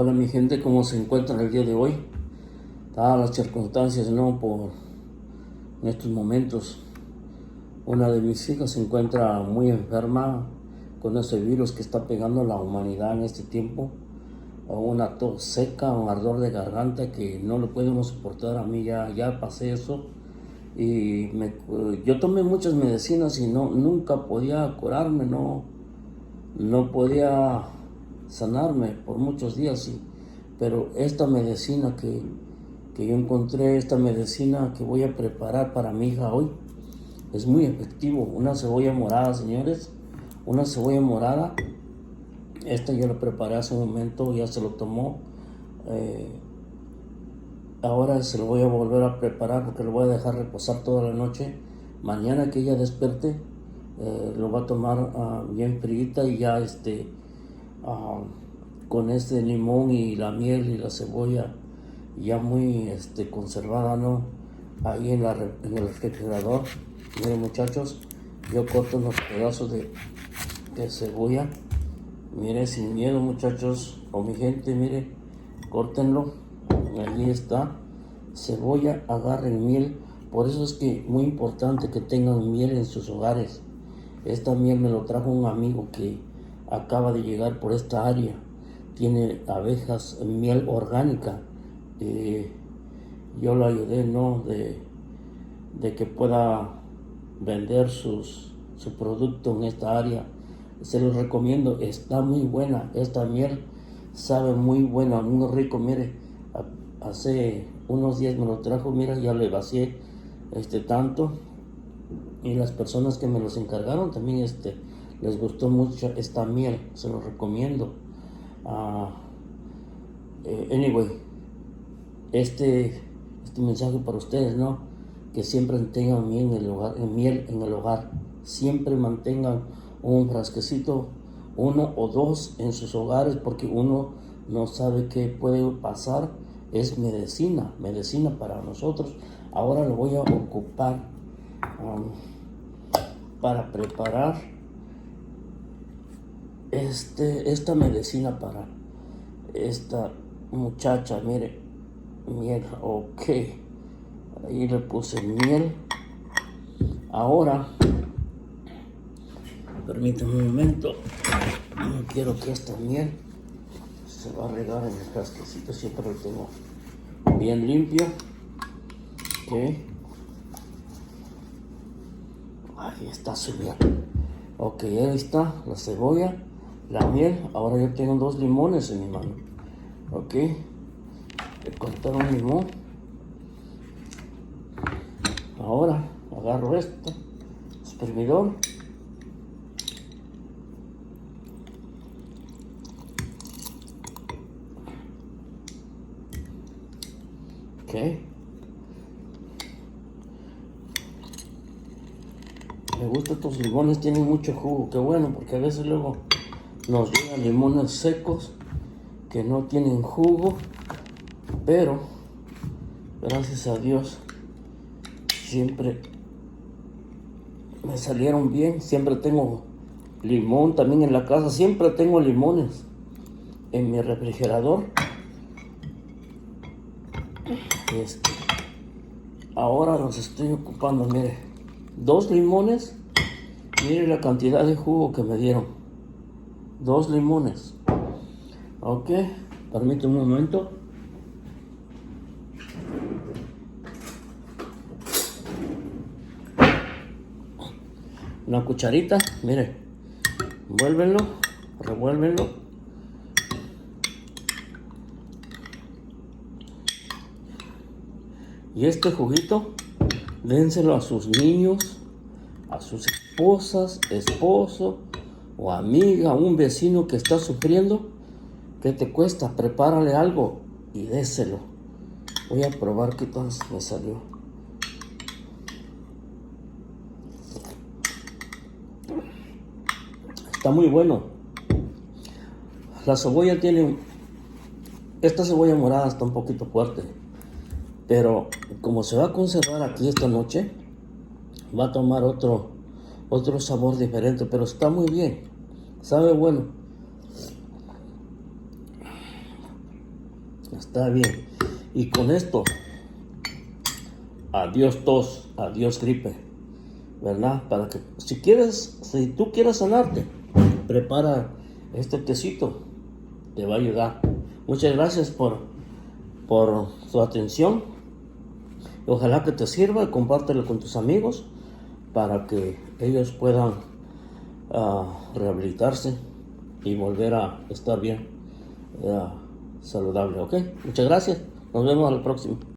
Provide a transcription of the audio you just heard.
Hola mi gente, ¿cómo se encuentran el día de hoy? Dadas las circunstancias, ¿no? En estos momentos, una de mis hijas se encuentra muy enferma con ese virus que está pegando a la humanidad en este tiempo. Una tos seca, un ardor de garganta que no lo podemos soportar. A mí ya pasé eso. Y yo tomé muchas medicinas y nunca podía curarme, no podía sanarme por muchos días, pero esta medicina que yo encontré, esta medicina que voy a preparar para mi hija hoy, es muy efectivo. Una cebolla morada, señores, una cebolla morada. Esta yo la preparé hace un momento, ya se lo tomó. Ahora se lo voy a volver a preparar porque lo voy a dejar reposar toda la noche. Mañana que ella despierte, lo va a tomar bien frita y ya con este limón y la miel y la cebolla ya muy conservada, ¿no? Ahí en el refrigerador. Miren muchachos, yo corto unos pedazos de cebolla. Miren, sin miedo muchachos, o mi gente, miren, córtenlo. Allí está, cebolla, agarren miel. Por eso es que muy importante que tengan miel en sus hogares. Esta miel me lo trajo un amigo que acaba de llegar por esta área. Tiene abejas, miel orgánica. Yo lo ayudé, ¿no? De que pueda vender su producto en esta área. Se los recomiendo, está muy buena. Esta miel sabe muy buena, muy rico. Mire, hace unos días me lo trajo, mira, ya le vacié tanto. Y las personas que me los encargaron también les gustó mucho esta miel, se los recomiendo. Anyway, este mensaje para ustedes, ¿no? Que siempre tengan miel en el hogar. Siempre mantengan un frasquecito, uno o dos en sus hogares, porque uno no sabe qué puede pasar. Es medicina para nosotros. Ahora lo voy a ocupar para preparar esta medicina para esta muchacha. Mire, miel, ok, ahí le puse miel. Ahora permítame un momento, no quiero que esta miel se va a regar en el frasquecito, siempre lo tengo bien limpio. Ok, ahí está su miel. Ok, ahí está la cebolla, la miel. Ahora yo tengo 2 limones en mi mano. Ok, he cortado un limón. Ahora agarro esto, exprimidor. Ok, me gustan estos limones, tienen mucho jugo. Qué bueno, porque a veces luego nos llegan limones secos que no tienen jugo, pero gracias a Dios siempre me salieron bien. Siempre tengo limón también en la casa, siempre tengo limones en mi refrigerador. Ahora los estoy ocupando. Mire, 2 limones. Mire la cantidad de jugo que me dieron. 2 limones. Ok, permíteme un momento. Una cucharita, mire, envuélvenlo, revuélvenlo. Y este juguito, dénselo a sus niños, a sus esposas, esposo o amiga, un vecino que está sufriendo. ¿Qué te cuesta? Prepárale algo y déselo. Voy a probar qué tal me salió. Está muy bueno. La cebolla esta cebolla morada está un poquito fuerte, pero como se va a conservar aquí esta noche, va a tomar otro sabor diferente, pero está muy bien, sabe bueno. Está bien. Y con esto, adiós tos, adiós gripe, ¿verdad? Para que, si tú quieres sanarte, prepara este tecito, te va a ayudar. Muchas gracias por su atención. Ojalá que te sirva y compártelo con tus amigos para que ellos puedan rehabilitarse y volver a estar bien, saludable, ¿ok? Muchas gracias. Nos vemos a la próxima.